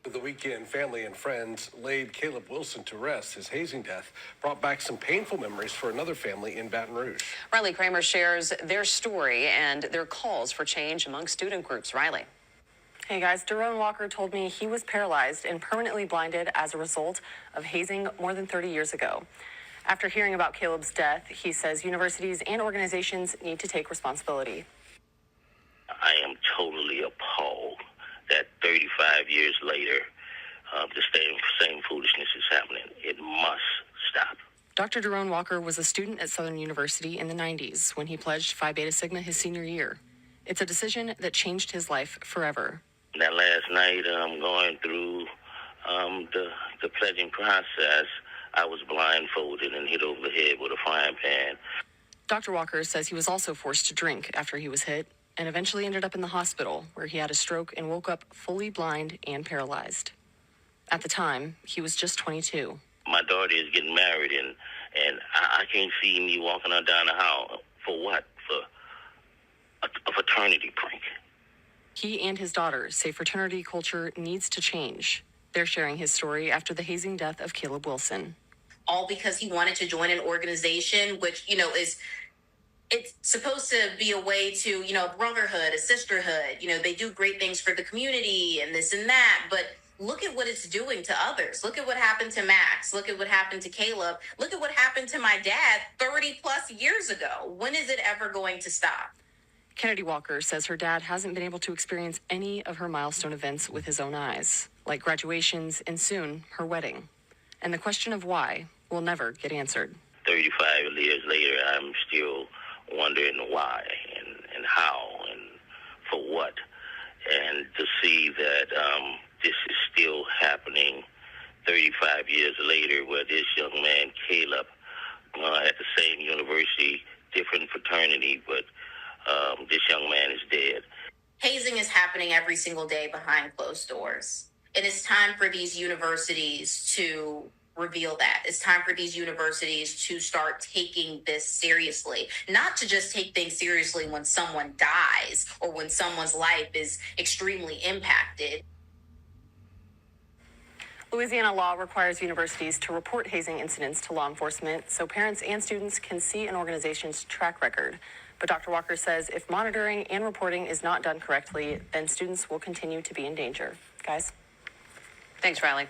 The weekend, family and friends laid Caleb Wilson to rest. His hazing death brought back some painful memories for another family in Baton Rouge. Riley Kramer shares their story and their calls for change among student groups. Riley. Hey guys, Daron Walker told me he was paralyzed and permanently blinded as a result of hazing more than 30 years ago. After hearing about Caleb's death, he says universities and organizations need to take responsibility. I am totally appalled that 35 years later, the same foolishness is happening. It must stop. Dr. Daron Walker was a student at Southern University in the 90s when he pledged Phi Beta Sigma his senior year. It's a decision that changed his life forever. That last night, going through the pledging process, I was blindfolded and hit over the head with a frying pan. Dr. Walker says he was also forced to drink after he was hit and eventually ended up in the hospital where he had a stroke and woke up fully blind and paralyzed. At the time, he was just 22. My daughter is getting married, and I can't see me walking her down the aisle. For what? For a fraternity prank. He and his daughter say fraternity culture needs to change. They're sharing his story after the hazing death of Caleb Wilson. All because he wanted to join an organization, which, it's supposed to be a way to, brotherhood, a sisterhood. They do great things for the community and this and that. But look at what it's doing to others. Look at what happened to Max. Look at what happened to Caleb. Look at what happened to my dad 30 plus years ago. When is it ever going to stop? Kennedy Walker says her dad hasn't been able to experience any of her milestone events with his own eyes, like graduations and soon her wedding. And the question of why will never get answered. 35 years later, I'm still wondering why and how and for what. And to see that this is still happening 35 years later, where this young man, Caleb, at the same university, different fraternity, but this young man is dead. Hazing is happening every single day behind closed doors. And it's time for these universities to reveal that. It's time for these universities to start taking this seriously, not to just take things seriously when someone dies or when someone's life is extremely impacted. Louisiana law requires universities to report hazing incidents to law enforcement so parents and students can see an organization's track record. But Dr. Walker says if monitoring and reporting is not done correctly, then students will continue to be in danger. Guys? Thanks, Riley.